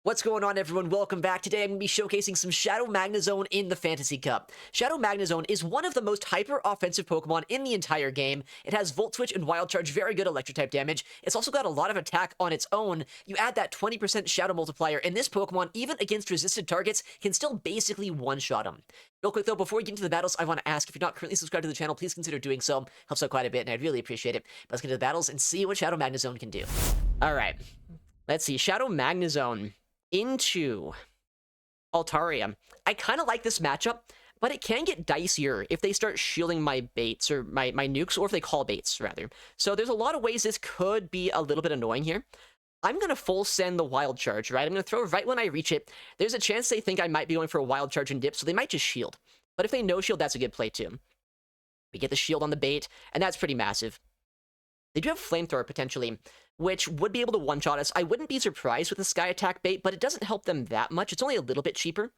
What's going on, everyone? Welcome back. Today I'm going to be showcasing some Shadow Magnezone in the Fantasy Cup. Shadow Magnezone is one of the most hyper-offensive Pokemon in the entire game. It has Volt Switch and Wild Charge, very good Electric-type damage. It's also got a lot of attack on its own. You add that 20% Shadow Multiplier, and this Pokemon, even against resisted targets, can still basically one-shot them. Real quick, though, before we get into the battles, I want to ask, if you're not currently subscribed to the channel, please consider doing so. Helps out quite a bit, and I'd really appreciate it. But let's get to the battles and see what Shadow Magnezone can do. Alright, let's see. Shadow Magnezone into Altaria. I kind of like this matchup, but it can get dicier if they start shielding my baits, or my nukes, or if they call baits, rather. So there's a lot of ways this could be a little bit annoying here. I'm going to full send the Wild Charge, right? I'm going to throw right when I reach it. There's a chance they think I might be going for a Wild Charge and dip, so they might just shield. But if they no-shield, that's a good play, too. We get the shield on the bait, and that's pretty massive. They do have Flamethrower, potentially, which would be able to one-shot us. I wouldn't be surprised with the Sky Attack bait, but it doesn't help them that much. It's only a little bit cheaper.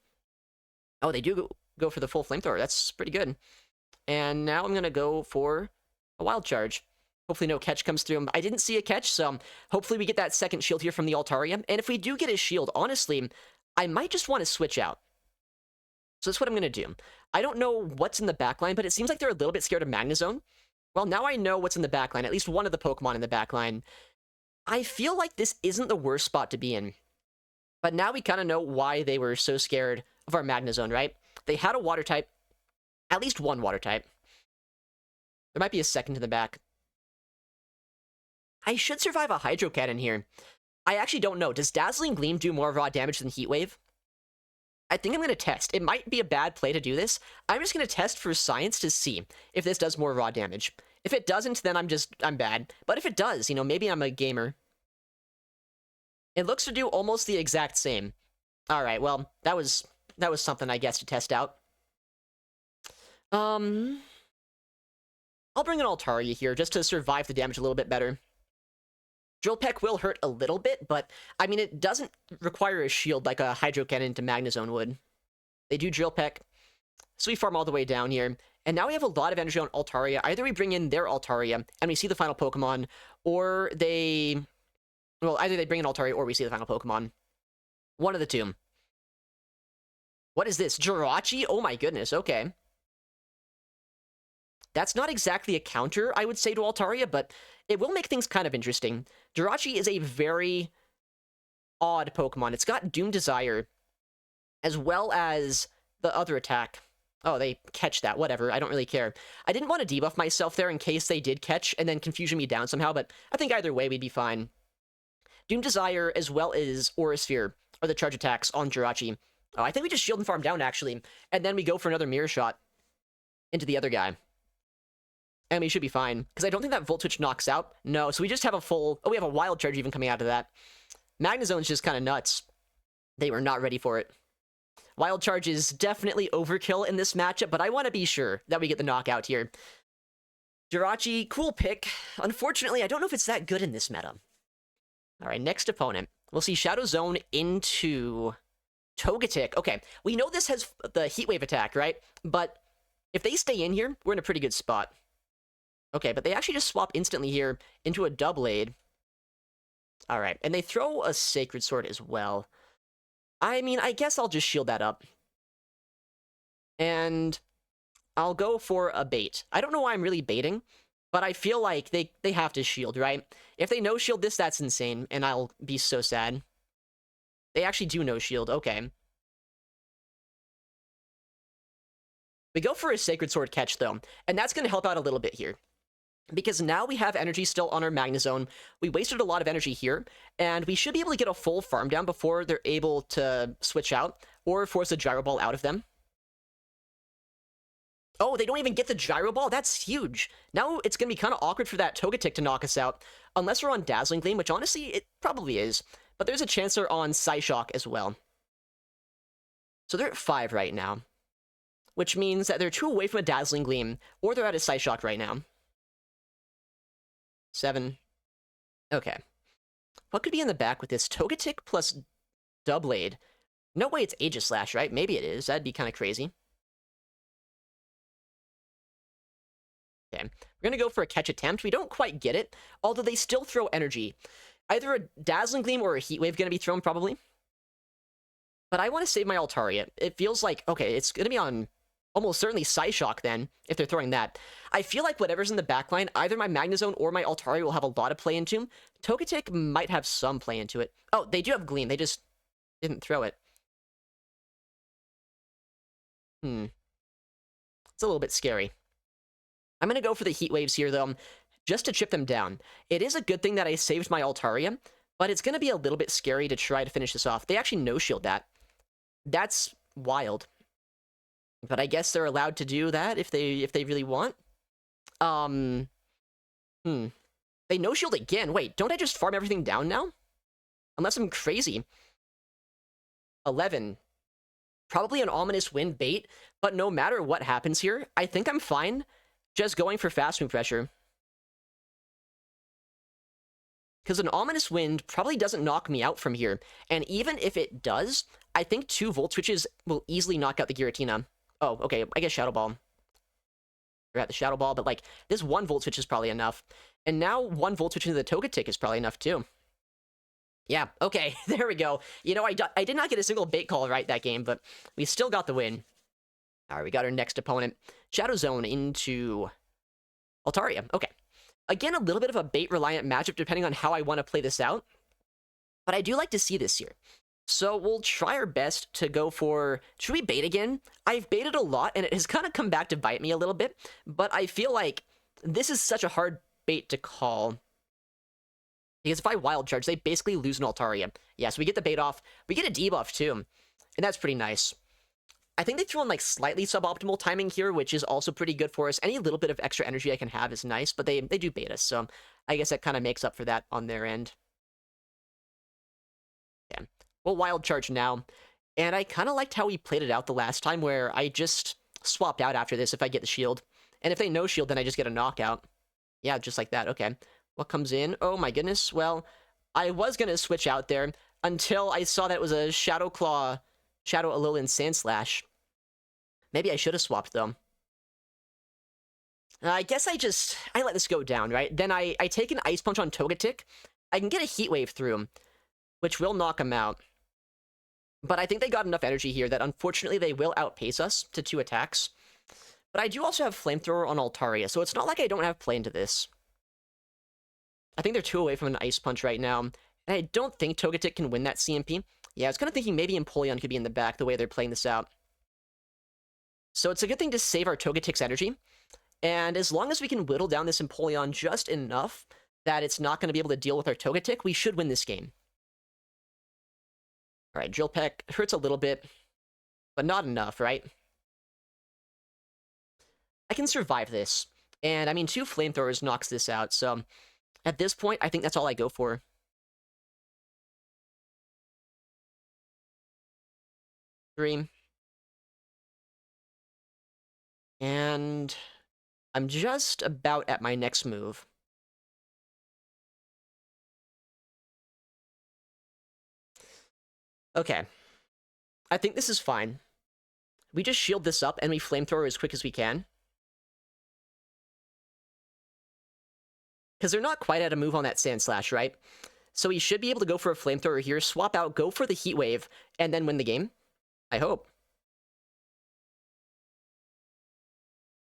Oh, they do go for the full Flamethrower. That's pretty good. And now I'm going to go for a Wild Charge. Hopefully no catch comes through. I didn't see a catch, so hopefully we get that second shield here from the Altaria. And if we do get a shield, honestly, I might just want to switch out. So that's what I'm going to do. I don't know what's in the backline, but it seems like they're a little bit scared of Magnezone. Well, now I know what's in the backline, at least one of the Pokemon in the backline. I feel like this isn't the worst spot to be in. But now we kind of know why they were so scared of our Magnezone, right? They had a water type. At least one water type. There might be a second in the back. I should survive a Hydro Cannon here. I actually don't know. Does Dazzling Gleam do more raw damage than Heat Wave? I think I'm going to test. It might be a bad play to do this. I'm just going to test for science to see if this does more raw damage. If it doesn't, then I'm bad. But if it does, you know, maybe I'm a gamer. It looks to do almost the exact same. Alright, well, that was something, I guess, to test out. I'll bring an Altaria here, just to survive the damage a little bit better. Drill Peck will hurt a little bit, but, I mean, it doesn't require a shield like a Hydro Cannon to Magnezone would. They do Drill Peck, so we farm all the way down here. And now we have a lot of energy on Altaria. Either we bring in their Altaria, and we see the final Pokemon, or they... Well, either they bring in Altaria, or we see the final Pokemon. One of the two. What is this? Jirachi? Oh my goodness, okay. That's not exactly a counter, I would say, to Altaria, but it will make things kind of interesting. Jirachi is a very odd Pokemon. It's got Doom Desire, as well as the other attack. Oh, they catch that. Whatever. I don't really care. I didn't want to debuff myself there in case they did catch and then confusion me down somehow, but I think either way we'd be fine. Doom Desire, as well as Aura Sphere, are the charge attacks on Jirachi. Oh, I think we just shield and farm down, actually, and then we go for another Mirror Shot into the other guy. And we should be fine, because I don't think that Volt Switch knocks out. No, so we just have a full... Oh, we have a Wild Charge even coming out of that. Magnezone's just kind of nuts. They were not ready for it. Wild Charge is definitely overkill in this matchup, but I want to be sure that we get the knockout here. Jirachi, cool pick. Unfortunately, I don't know if it's that good in this meta. Alright, next opponent. We'll see Shadow Zone into Togetic. Okay, we know this has the Heat Wave attack, right? But if they stay in here, we're in a pretty good spot. Okay, but they actually just swap instantly here into a Doublade. Alright, and they throw a Sacred Sword as well. I mean, I guess I'll just shield that up. And I'll go for a bait. I don't know why I'm really baiting, but I feel like they have to shield, right? If they no-shield this, that's insane, and I'll be so sad. They actually do no-shield, okay. We go for a Sacred Sword catch, though, and that's going to help out a little bit here. Because now we have energy still on our Magnezone. We wasted a lot of energy here, and we should be able to get a full farm down before they're able to switch out, or force a Gyro Ball out of them. Oh, they don't even get the Gyro Ball? That's huge. Now it's going to be kind of awkward for that Togetic to knock us out, unless we're on Dazzling Gleam, which honestly, it probably is. But there's a chance they're on Psyshock as well. So they're at 5 right now, which means that they're 2 away from a Dazzling Gleam, or they're at a Psyshock right now. 7. Okay. What could be in the back with this? Togetic plus Doublade. No way it's Aegislash, right? Maybe it is. That'd be kind of crazy. Okay. We're going to go for a catch attempt. We don't quite get it, although they still throw energy. Either a Dazzling Gleam or a Heat Wave going to be thrown, probably. But I want to save my Altaria. It feels like, okay, it's going to be on almost certainly Psyshock then, if they're throwing that. I feel like whatever's in the backline, either my Magnezone or my Altaria will have a lot of play into. Togetic might have some play into it. Oh, they do have Gleam. They just didn't throw it. It's a little bit scary. I'm going to go for the Heat Waves here, though, just to chip them down. It is a good thing that I saved my Altaria, but it's going to be a little bit scary to try to finish this off. They actually no-shield that. That's wild. But I guess they're allowed to do that if they really want. They no-shield again. Wait, don't I just farm everything down now? Unless I'm crazy. 11. Probably an Ominous Wind bait, but no matter what happens here, I think I'm fine just going for fast move pressure. Because an Ominous Wind probably doesn't knock me out from here. And even if it does, I think 2 Volt Switches will easily knock out the Giratina. Oh, okay, I guess Shadow Ball. We're at the Shadow Ball, but like, this 1 Volt Switch is probably enough. And now 1 Volt Switch into the Togetic is probably enough too. Yeah, okay, there we go. You know, I did not get a single bait call right that game, but we still got the win. Alright, we got our next opponent. Shadow Zone into Altaria. Okay. Again, a little bit of a bait-reliant matchup depending on how I want to play this out. But I do like to see this here. So we'll try our best to go for... Should we bait again? I've baited a lot, and it has kind of come back to bite me a little bit. But I feel like this is such a hard bait to call. Because if I Wild Charge, they basically lose an Altaria. Yeah, so we get the bait off. We get a debuff, too. And that's pretty nice. I think they throw in, like, slightly suboptimal timing here, which is also pretty good for us. Any little bit of extra energy I can have is nice, but they do bait us, so I guess that kind of makes up for that on their end. Yeah. We'll Wild Charge now. And I kind of liked how we played it out the last time, where I just swapped out after this if I get the shield. And if they no shield, then I just get a knockout. Yeah, just like that. Okay. What comes in? Oh my goodness. Well, I was going to switch out there until I saw that it was a Shadow Claw, Shadow Alolan Sandslash. Maybe I should have swapped, though. I guess I let this go down, right? Then I take an Ice Punch on Togetic. I can get a Heat Wave through him, which will knock him out. But I think they got enough energy here that unfortunately they will outpace us to 2 attacks. But I do also have Flamethrower on Altaria, so it's not like I don't have play into this. I think they're 2 away from an Ice Punch right now. And I don't think Togetic can win that CMP. Yeah, I was kind of thinking maybe Empoleon could be in the back the way they're playing this out. So it's a good thing to save our Togetic's energy. And as long as we can whittle down this Empoleon just enough that it's not going to be able to deal with our Togetic, we should win this game. Alright, Drill Peck hurts a little bit, but not enough, right? I can survive this. And, I mean, 2 Flamethrowers knocks this out, so at this point, I think that's all I go for. Dream. And I'm just about at my next move. Okay. I think this is fine. We just shield this up and we Flamethrower as quick as we can. Because they're not quite at a move on that Sandslash, right? So we should be able to go for a Flamethrower here, swap out, go for the Heat Wave, and then win the game. I hope.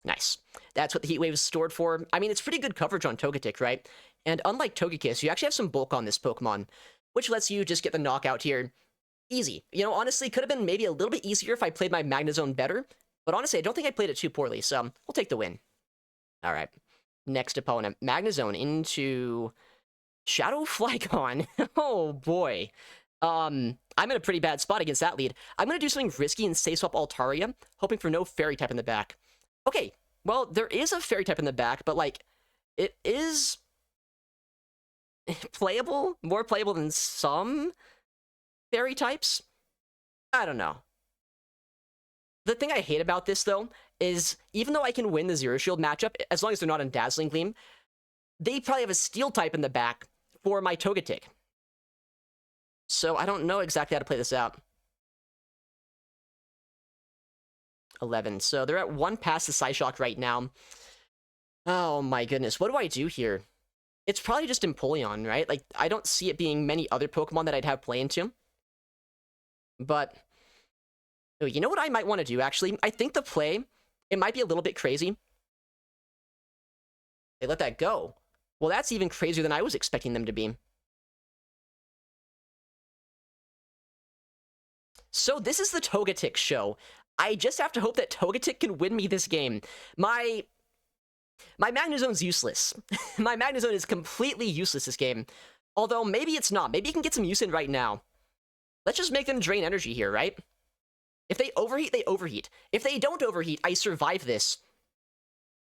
Nice. That's what the Heat Wave is stored for. I mean, it's pretty good coverage on Togetic, right? And unlike Togekiss, you actually have some bulk on this Pokemon, which lets you just get the knockout here. Easy. You know, honestly, could have been maybe a little bit easier if I played my Magnezone better, but honestly, I don't think I played it too poorly, so we'll take the win. Alright. Next opponent. Magnezone into Shadow Flygon. Oh, boy. I'm in a pretty bad spot against that lead. I'm going to do something risky and safe swap Altaria, hoping for no Fairy type in the back. Okay, well, there is a Fairy type in the back, but, like, it is playable, more playable than some Fairy types. I don't know. The thing I hate about this, though, is even though I can win the Zero Shield matchup, as long as they're not in Dazzling Gleam, they probably have a Steel type in the back for my Togetic. So I don't know exactly how to play this out. 11. So they're at 1 past the Psyshock right now. Oh my goodness. What do I do here? It's probably just Empoleon, right? Like, I don't see it being many other Pokemon that I'd have play into. But Oh, you know what I might want to do, actually? I think the play, it might be a little bit crazy. They let that go. Well, that's even crazier than I was expecting them to be. So this is the Togetic show. I just have to hope that Togetic can win me this game. My Magnezone's useless. My Magnezone is completely useless this game. Although, maybe it's not. Maybe it can get some use in right now. Let's just make them drain energy here, right? If they overheat, they overheat. If they don't overheat, I survive this.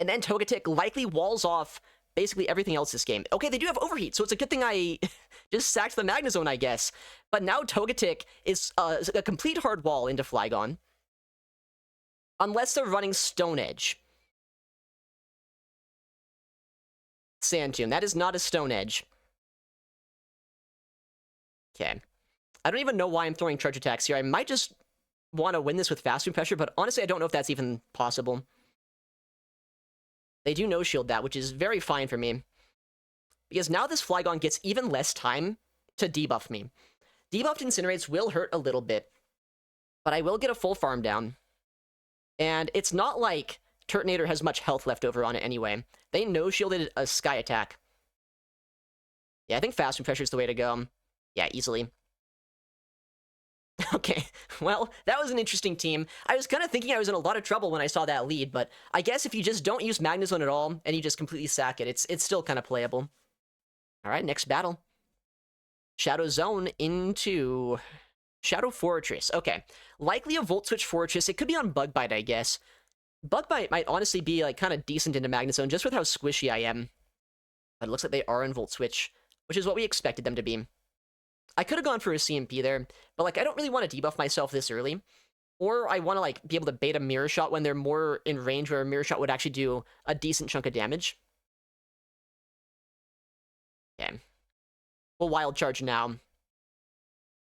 And then Togetic likely walls off basically everything else this game. Okay, they do have overheat, so it's a good thing I just sacked the Magnezone, I guess. But now Togetic is a complete hard wall into Flygon. Unless they're running Stone Edge. Sand Tomb. That is not a Stone Edge. Okay. I don't even know why I'm throwing charge attacks here. I might just want to win this with fast move pressure, but honestly, I don't know if that's even possible. They do no-shield that, which is very fine for me. Because now this Flygon gets even less time to debuff me. Debuffed Incinerates will hurt a little bit, but I will get a full farm down. And it's not like Turtonator has much health left over on it anyway. They no-shielded a Sky Attack. Yeah, I think fast move pressure is the way to go. Yeah, easily. Okay, well, that was an interesting team. I was kind of thinking I was in a lot of trouble when I saw that lead, but I guess if you just don't use Magnezone at all, and you just completely sack it, it's still kind of playable. Alright, next battle. Shadow Zone into Shadow Forretress. Okay, likely a Volt Switch Forretress. It could be on Bug Bite, I guess. Bug Bite might honestly be, like, kind of decent into Magnezone, just with how squishy I am. But it looks like they are in Volt Switch, which is what we expected them to be. I could have gone for a CMP there, but, like, I don't really want to debuff myself this early. Or I want to, like, be able to bait a Mirror Shot when they're more in range where a Mirror Shot would actually do a decent chunk of damage. Okay. We'll Wild Charge now.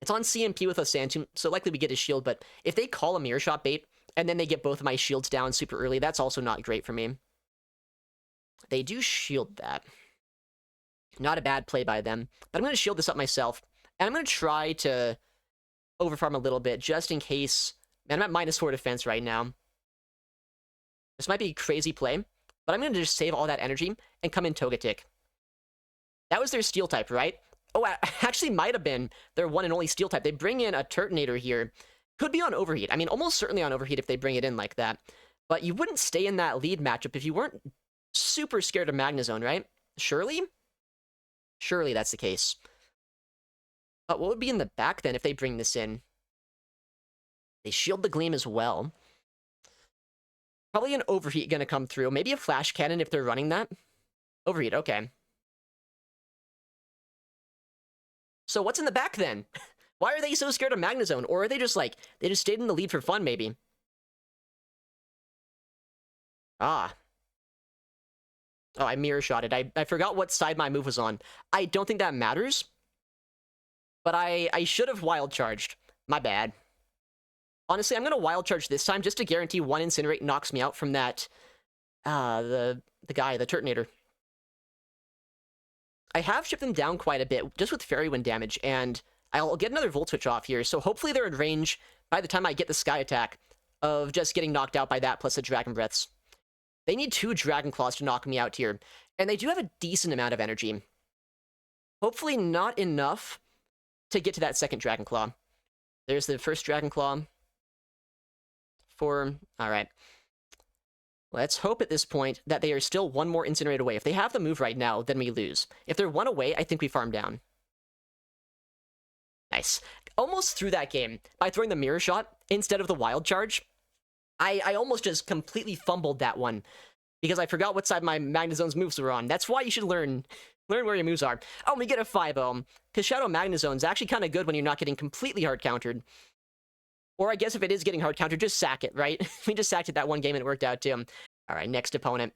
It's on CMP with a Sand Tomb, so likely we get his shield, but if they call a Mirror Shot bait, and then they get both of my shields down super early, that's also not great for me. They do shield that. Not a bad play by them, but I'm going to shield this up myself. And I'm going to try to overfarm a little bit, just in case. Man, I'm at -4 defense right now. This might be a crazy play, but I'm going to just save all that energy and come in Togetic. That was their Steel type, right? Oh, actually might have been their one and only Steel type. They bring in a Turtonator here. Could be on Overheat. I mean, almost certainly on Overheat if they bring it in like that. But you wouldn't stay in that lead matchup if you weren't super scared of Magnezone, right? Surely? Surely that's the case. But what would be in the back, then, if they bring this in? They shield the Gleam as well. Probably an Overheat gonna come through. Maybe a Flash Cannon if they're running that. Overheat, okay. So what's in the back, then? Why are they so scared of Magnezone? Or are they just, like, they just stayed in the lead for fun, maybe? Ah. Oh, I Mirror Shotted. I forgot what side my move was on. I don't think that matters. But I should have Wild Charged. My bad. Honestly, I'm going to Wild Charge this time just to guarantee one Incinerate knocks me out from that, the guy, the Turtonator. I have shipped them down quite a bit, just with Fairy Wind damage, and I'll get another Volt Switch off here, so hopefully they're in range by the time I get the Sky Attack of just getting knocked out by that plus the Dragon Breaths. They need 2 Dragon Claws to knock me out here, and they do have a decent amount of energy. Hopefully not enough to get to that second Dragon Claw. There's the first Dragon Claw. Alright. Let's hope at this point that they are still one more Incinerate away. If they have the move right now, then we lose. If they're one away, I think we farm down. Nice. Almost through that game by throwing the Mirror Shot instead of the Wild Charge. I almost just completely fumbled that one because I forgot what side my Magnezone's moves were on. That's why you should learn where your moves are. Oh, we get a 5-0, because Shadow Magnezone is actually kind of good when you're not getting completely hard countered. Or I guess if it is getting hard countered, just sack it, right? We just sacked it that one game and it worked out too. Alright, next opponent.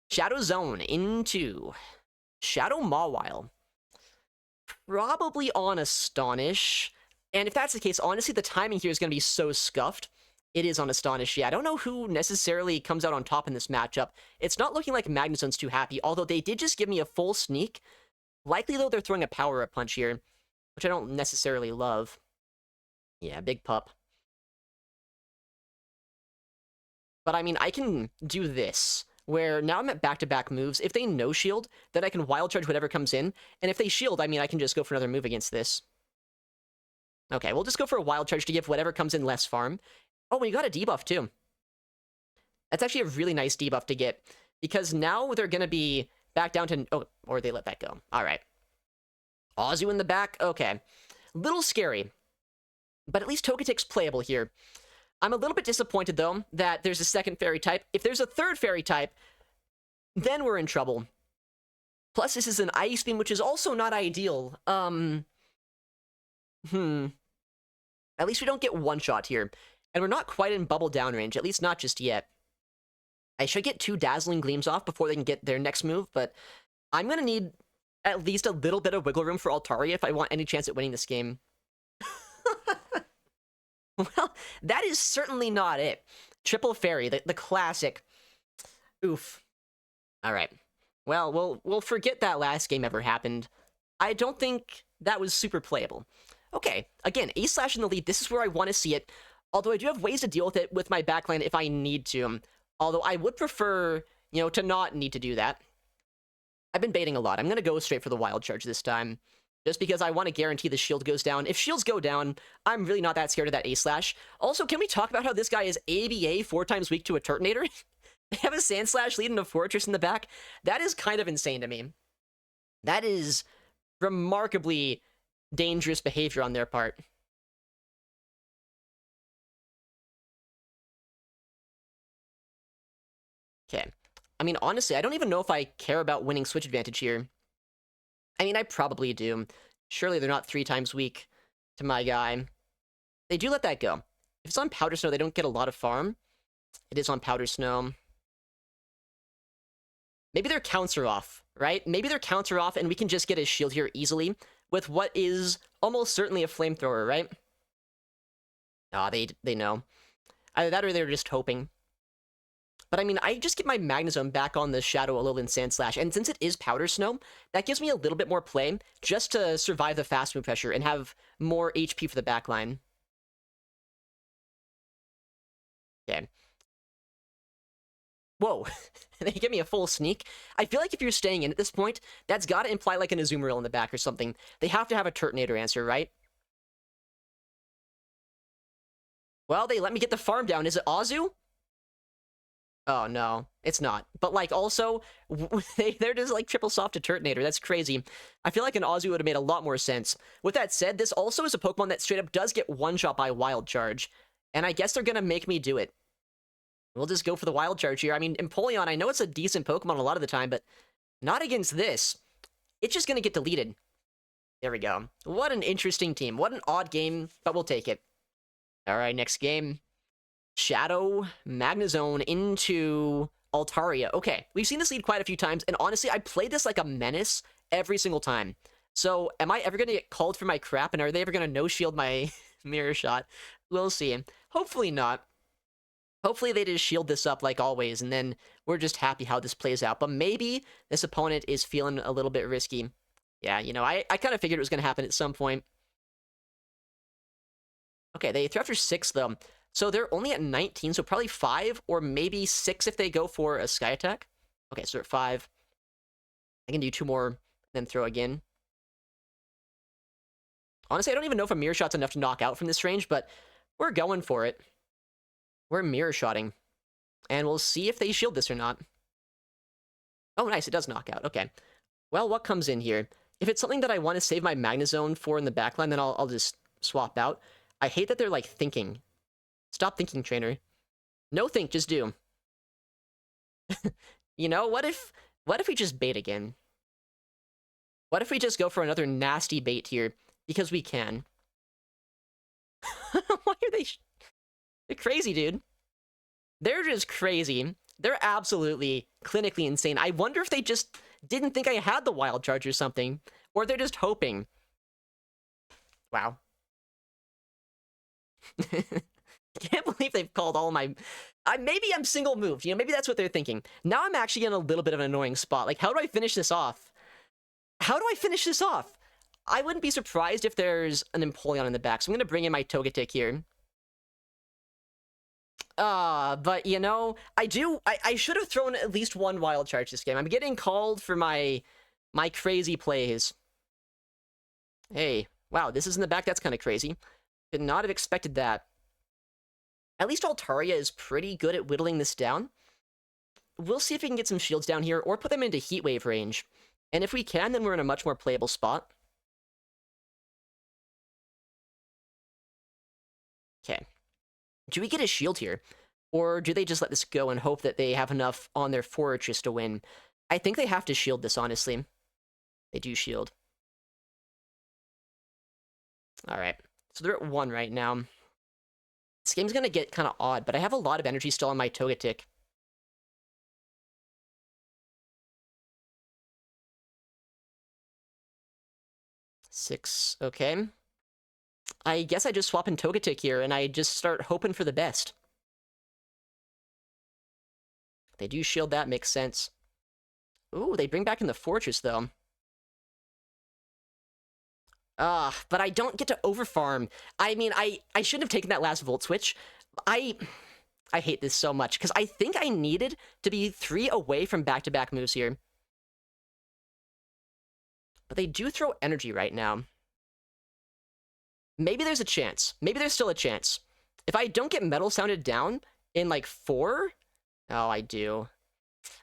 Shadow Zone into Shadow Mawile. Probably on Astonish. And if that's the case, honestly, the timing here is going to be so scuffed. It is on Astonish. Yeah, I don't know who necessarily comes out on top in this matchup. It's not looking like Magnezone's too happy, although they did just give me a full sneak. Likely, though, they're throwing a power-up punch here, which I don't necessarily love. Yeah, big pup. But I mean, I can do this, where now I'm at back-to-back moves. If they no-shield, then I can Wild Charge whatever comes in. And if they shield, I mean, I can just go for another move against this. Okay, we'll just go for a Wild Charge to give whatever comes in less farm. Oh, we got a debuff, too. That's actually a really nice debuff to get, because now they're going to be back down to... Oh, or they let that go. All right. Azu in the back? Okay. Little scary. But at least Togetic's playable here. I'm a little bit disappointed, though, that there's a second fairy type. If there's a third fairy type, then we're in trouble. Plus, this is an Ice Beam, which is also not ideal. At least we don't get one-shot here. And we're not quite in bubble down range, at least not just yet. I should get 2 Dazzling Gleams off before they can get their next move, but I'm going to need at least a little bit of wiggle room for Altaria if I want any chance at winning this game. Well, that is certainly not it. Triple Fairy, the classic. Oof. All right. Well, we'll forget that last game ever happened. I don't think that was super playable. Okay, again, Ace-Slash in the lead. This is where I want to see it. Although I do have ways to deal with it with my backline if I need to. Although I would prefer, you know, to not need to do that. I've been baiting a lot. I'm going to go straight for the Wild Charge this time. Just because I want to guarantee the shield goes down. If shields go down, I'm really not that scared of that Ace-Slash. Also, can we talk about how this guy is ABA 4 times weak to a Turtonator? They have a Sandslash leading a Forretress in the back. That is kind of insane to me. That is remarkably dangerous behavior on their part. Okay. I mean, honestly, I don't even know if I care about winning switch advantage here. I mean, I probably do. Surely they're not 3 times weak to my guy. They do let that go. If it's on Powder Snow, they don't get a lot of farm. It is on Powder Snow. Maybe their counts are off, right? Maybe their counts are off and we can just get his shield here easily with what is almost certainly a flamethrower, right? Ah, they know. Either that or they're just hoping. But I mean, I just get my Magnezone back on the Shadow Alolan Sandslash, and since it is Powder Snow, that gives me a little bit more play just to survive the fast move pressure and have more HP for the backline. Okay. Whoa, they give me a full sneak. I feel like if you're staying in at this point, that's gotta imply like an Azumarill in the back or something. They have to have a Turtonator answer, right? Well, they let me get the farm down. Is it Azu? Oh, no, it's not. But, like, also, they're just, like, triple soft to Turtonator. That's crazy. I feel like an Azu would have made a lot more sense. With that said, this also is a Pokemon that straight up does get one-shot by Wild Charge. And I guess they're gonna make me do it. We'll just go for the Wild Charge here. I mean, Empoleon, I know it's a decent Pokemon a lot of the time, but not against this. It's just gonna get deleted. There we go. What an interesting team. What an odd game, but we'll take it. Alright, next game. Shadow Magnezone into Altaria. Okay, we've seen this lead quite a few times, and honestly, I played this like a menace every single time. So, am I ever going to get called for my crap, and are they ever going to no-shield my mirror shot? We'll see. Hopefully not. Hopefully they just shield this up like always, and then we're just happy how this plays out. But maybe this opponent is feeling a little bit risky. Yeah, you know, I kind of figured it was going to happen at some point. Okay, they threw after 6, though. So they're only at 19, so probably 5 or maybe 6 if they go for a Sky Attack. Okay, so at 5. I can do 2 more, then throw again. Honestly, I don't even know if a Mirror Shot's enough to knock out from this range, but we're going for it. We're Mirror Shotting. And we'll see if they shield this or not. Oh, nice, it does knock out. Okay. Well, what comes in here? If it's something that I want to save my Magnezone for in the backline, then I'll just swap out. I hate that they're, like, thinking. Stop thinking, trainer. No think, just do. You know, what if we just bait again? What if we just go for another nasty bait here? Because we can. Why are they... They're crazy, dude. They're just crazy. They're absolutely clinically insane. I wonder if they just didn't think I had the Wild Charge or something. Or they're just hoping. Wow. Can't believe they've called all my... maybe I'm single moved, you know, maybe that's what they're thinking. Now I'm actually in a little bit of an annoying spot. Like, how do I finish this off? How do I finish this off? I wouldn't be surprised if there's an Empoleon in the back, so I'm going to bring in my Togetic here. But you know, I should have thrown at least one wild charge this game. I'm getting called for my crazy plays. Hey, wow, this is in the back. That's kind of crazy. Could not have expected that. At least Altaria is pretty good at whittling this down. We'll see if we can get some shields down here, or put them into Heat Wave range. And if we can, then we're in a much more playable spot. Okay. Do we get a shield here? Or do they just let this go and hope that they have enough on their Forretress to win? I think they have to shield this, honestly. They do shield. Alright. So they're at 1 right now. This game's gonna get kind of odd, but I have a lot of energy still on my Togetic. Six, okay. I guess I just swap in Togetic here, and I just start hoping for the best. They do shield, that makes sense. Ooh, they bring back in the Forretress, though. But I don't get to overfarm. I mean, I shouldn't have taken that last Volt Switch. I hate this so much, because I think I needed to be 3 away from back-to-back moves here. But they do throw energy right now. Maybe there's a chance. Maybe there's still a chance. If I don't get Metal Sounded down in, like, 4... Oh, I do.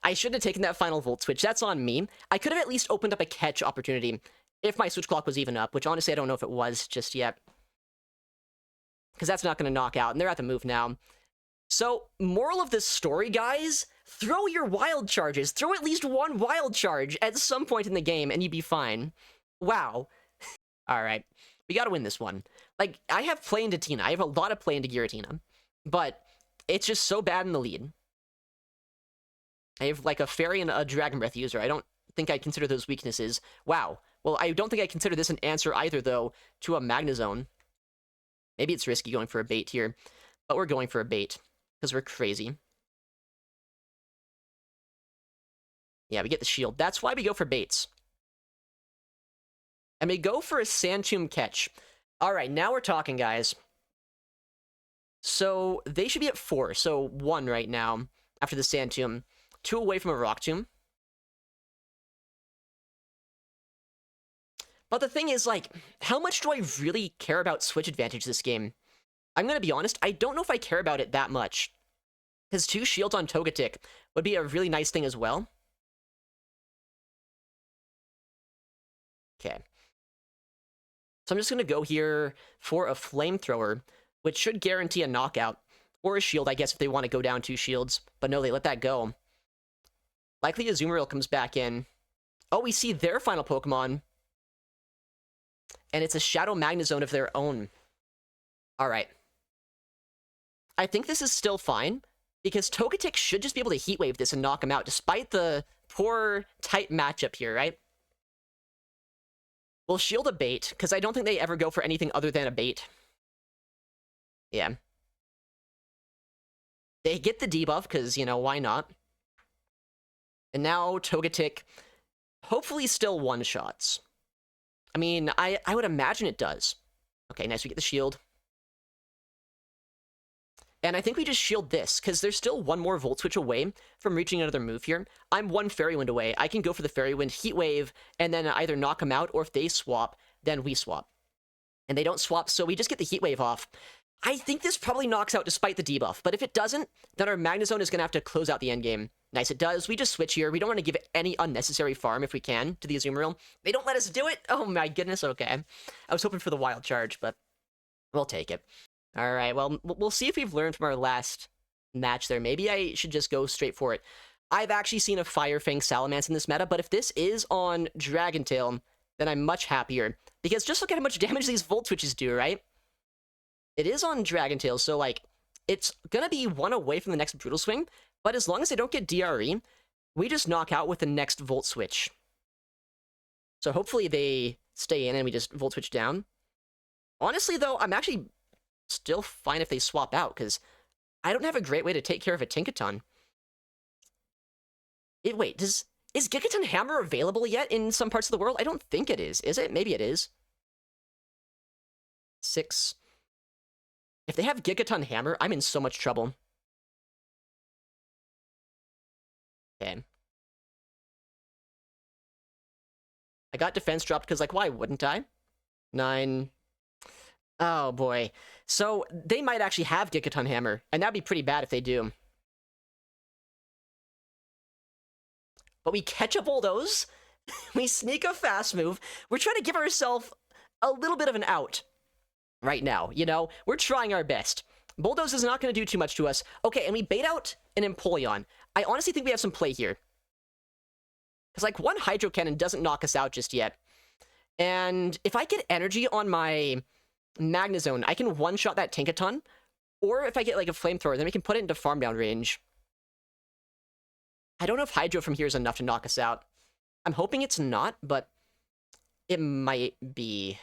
I shouldn't have taken that final Volt Switch. That's on me. I could have at least opened up a catch opportunity if my switch clock was even up, which honestly I don't know if it was just yet. Because that's not going to knock out, and they're at the move now. So, moral of this story, guys, throw your wild charges. Throw at least one wild charge at some point in the game, and you'd be fine. Wow. Alright. We gotta win this one. Like, I have play into Tina. I have a lot of play into Giratina. But it's just so bad in the lead. I have, like, a Fairy and a Dragon Breath user. I don't think I'd consider those weaknesses. Wow. Well, I don't think I consider this an answer either, though, to a Magnezone. Maybe it's risky going for a bait here. But we're going for a bait. Because we're crazy. Yeah, we get the shield. That's why we go for baits. And we go for a Sandtomb catch. Alright, now we're talking, guys. So, they should be at 4. So, 1 right now, after the Sandtomb. 2 away from a Rock Tomb. But the thing is, like, how much do I really care about Switch Advantage this game? I'm gonna be honest, I don't know if I care about it that much. Because 2 shields on Togetic would be a really nice thing as well. Okay. So I'm just gonna go here for a Flamethrower, which should guarantee a knockout. Or a shield, I guess, if they want to go down 2 shields. But no, they let that go. Likely Azumarill comes back in. Oh, we see their final Pokemon. And it's a Shadow Magnezone of their own. Alright. I think this is still fine, because Togetic should just be able to Heat Wave this and knock him out, despite the poor, tight matchup here, right? We'll shield a bait, because I don't think they ever go for anything other than a bait. Yeah. They get the debuff, because, you know, why not? And now Togetic hopefully still one-shots. I mean, I would imagine it does. Okay, nice, we get the shield. And I think we just shield this, because there's still 1 more Volt Switch away from reaching another move here. I'm 1 Fairy Wind away. I can go for the Fairy Wind, Heat Wave, and then either knock them out, or if they swap, then we swap. And they don't swap, so we just get the Heat Wave off. I think this probably knocks out despite the debuff, but if it doesn't, then our Magnezone is going to have to close out the endgame. Nice, it does. We just switch here. We don't want to give it any unnecessary farm if we can to the Azumarill. They don't let us do it? Oh my goodness, okay. I was hoping for the wild charge, but we'll take it. Alright, well, we'll see if we've learned from our last match there. Maybe I should just go straight for it. I've actually seen a Fire Fang Salamence in this meta, but if this is on Dragon Tail, then I'm much happier. Because just look at how much damage these Volt Switches do, right? It is on Dragon Tail, so, like, it's gonna be 1 away from the next Brutal Swing, but as long as they don't get DRE, we just knock out with the next Volt Switch. So hopefully they stay in and we just Volt Switch down. Honestly, though, I'm actually still fine if they swap out, because I don't have a great way to take care of a Tinkaton. Wait, is Tinkaton Hammer available yet in some parts of the world? I don't think it is. Is it? Maybe it is. 6. If they have Gigaton Hammer, I'm in so much trouble. Okay. I got defense dropped because, like, why wouldn't I? 9. Oh, boy. So, they might actually have Gigaton Hammer, and that'd be pretty bad if they do. But we catch up all those. We sneak a fast move. We're trying to give ourselves a little bit of an out right now, you know? We're trying our best. Bulldoze is not going to do too much to us. Okay, and we bait out an Empoleon. I honestly think we have some play here. Because, like, one Hydro Cannon doesn't knock us out just yet. And if I get energy on my Magnezone, I can one-shot that Tinkaton. Or if I get, like, a Flamethrower, then we can put it into farm down range. I don't know if Hydro from here is enough to knock us out. I'm hoping it's not, but it might be.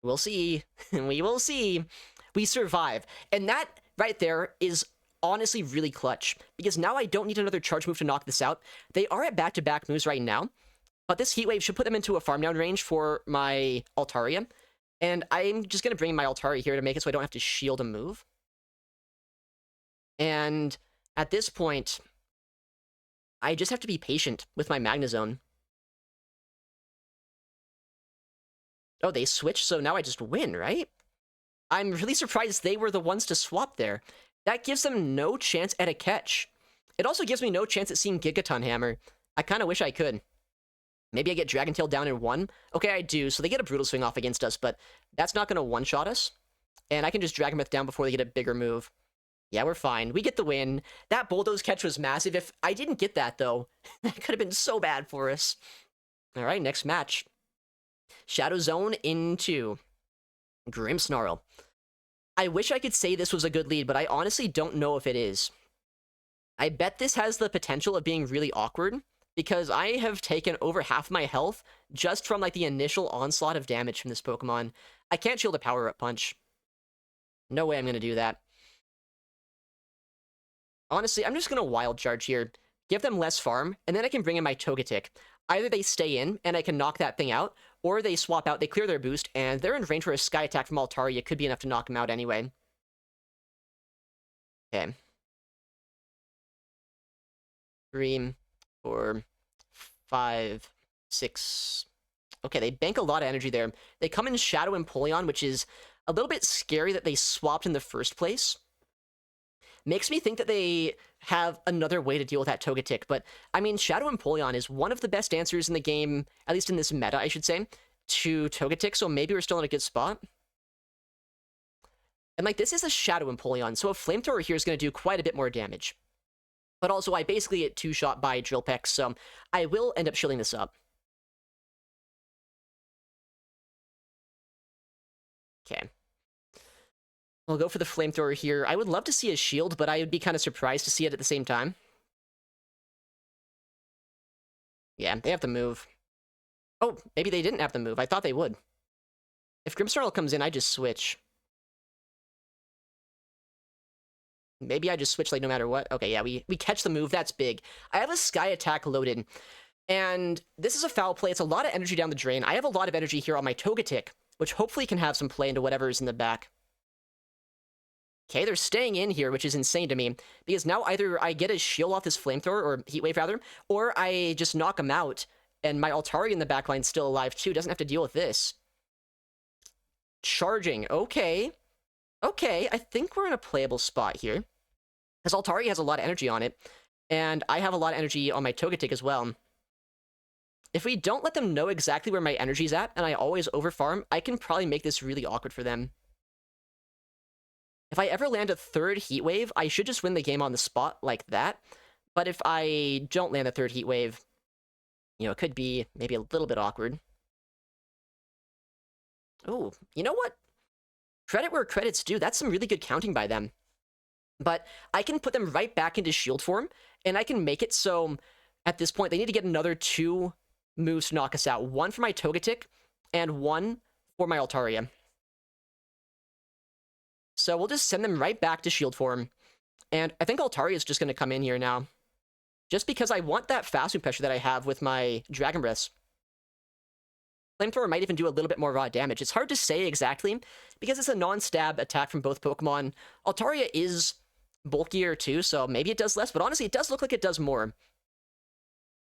We'll see. We will see. We survive. And that right there is honestly really clutch, because now I don't need another charge move to knock this out. They are at back-to-back moves right now, but this Heat Wave should put them into a farm down range for my Altaria, and I'm just going to bring my Altaria here to make it so I don't have to shield a move. And at this point, I just have to be patient with my Magnezone. Oh, they switched, so now I just win, right? I'm really surprised they were the ones to swap there. That gives them no chance at a catch. It also gives me no chance at seeing Gigaton Hammer. I kind of wish I could. Maybe I get Dragon Tail down in 1. Okay, I do, so they get a Brutal Swing off against us, but that's not going to one-shot us. And I can just Dragon Breath down before they get a bigger move. Yeah, we're fine. We get the win. That Bulldoze catch was massive. If I didn't get that, though, that could have been so bad for us. All right, next match. Shadow Zone into Grimmsnarl. I wish I could say this was a good lead, but I honestly don't know if it is. I bet this has the potential of being really awkward, because I have taken over half my health just from, like, the initial onslaught of damage from this Pokemon. I can't shield a Power-Up Punch. No way I'm going to do that. Honestly, I'm just going to Wild Charge here, give them less farm, and then I can bring in my Togetic. Either they stay in, and I can knock that thing out, or they swap out, they clear their boost, and they're in range for a Sky Attack from Altaria. Could be enough to knock him out anyway. Okay. 3, 4, 5, 6. Okay, they bank a lot of energy there. They come in Shadow Empoleon, which is a little bit scary that they swapped in the first place. Makes me think that they have another way to deal with that Togetic, but, I mean, Shadow Empoleon is one of the best answers in the game, at least in this meta, I should say, to Togetic, so maybe we're still in a good spot. And, like, this is a Shadow Empoleon, so a Flamethrower here is going to do quite a bit more damage. But also, I basically get two-shot by Drill Peck, so I will end up shielding this up. Okay. We'll go for the Flamethrower here. I would love to see a shield, but I would be kind of surprised to see it at the same time. Yeah, they have to move. Oh, maybe they didn't have to move. I thought they would. If Grimmsnarl comes in, I just switch. Maybe I just switch, like, no matter what. Okay, yeah, we catch the move. That's big. I have a Sky Attack loaded, and this is a foul play. It's a lot of energy down the drain. I have a lot of energy here on my Togetic, which hopefully can have some play into whatever's in the back. Okay, they're staying in here, which is insane to me, because now either I get a shield off this Flamethrower, or Heat Wave rather, or I just knock him out, and my Altaria in the backline's still alive too, doesn't have to deal with this. Charging, okay. Okay, I think we're in a playable spot here, because Altaria has a lot of energy on it, and I have a lot of energy on my Togetic as well. If we don't let them know exactly where my energy's at, and I always overfarm, I can probably make this really awkward for them. If I ever land a third Heat Wave, I should just win the game on the spot like that. But if I don't land a third Heat Wave, you know, it could be maybe a little bit awkward. Oh, you know what? Credit where credit's due. That's some really good counting by them. But I can put them right back into shield form, and I can make it so at this point they need to get another 2 moves to knock us out. 1 for my Togetic, and 1 for my Altaria. So we'll just send them right back to shield form. And I think Altaria is just going to come in here now. Just because I want that fast move pressure that I have with my Dragon Breath. Flamethrower might even do a little bit more raw damage. It's hard to say exactly, because it's a non-stab attack from both Pokemon. Altaria is bulkier too, so maybe it does less, but honestly, it does look like it does more. And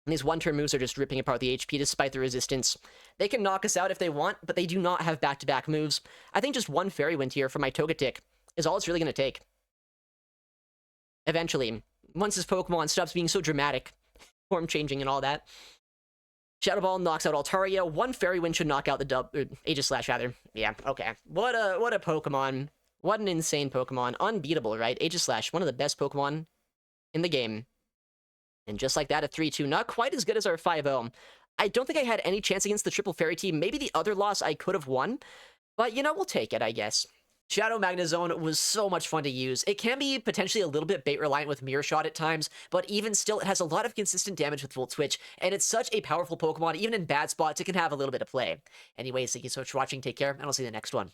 these one-turn moves are just ripping apart the HP despite the resistance. They can knock us out if they want, but they do not have back-to-back moves. I think just one Fairy Wind here for my Togetic is all it's really going to take. Eventually, once this Pokemon stops being so dramatic, form changing and all that. Shadow Ball knocks out Altaria. One Fairy Wind should knock out the Aegislash, rather. Yeah, okay. What a Pokemon. What an insane Pokemon. Unbeatable, right? Aegislash, one of the best Pokemon in the game. And just like that, a 3-2. Not quite as good as our 5-0. I don't think I had any chance against the Triple Fairy team. Maybe the other loss I could have won. But, you know, we'll take it, I guess. Shadow Magnezone was so much fun to use. It can be potentially a little bit bait-reliant with Mirror Shot at times, but even still, it has a lot of consistent damage with Volt Switch, and it's such a powerful Pokemon, even in bad spots, it can have a little bit of play. Anyways, thank you so much for watching, take care, and I'll see you in the next one.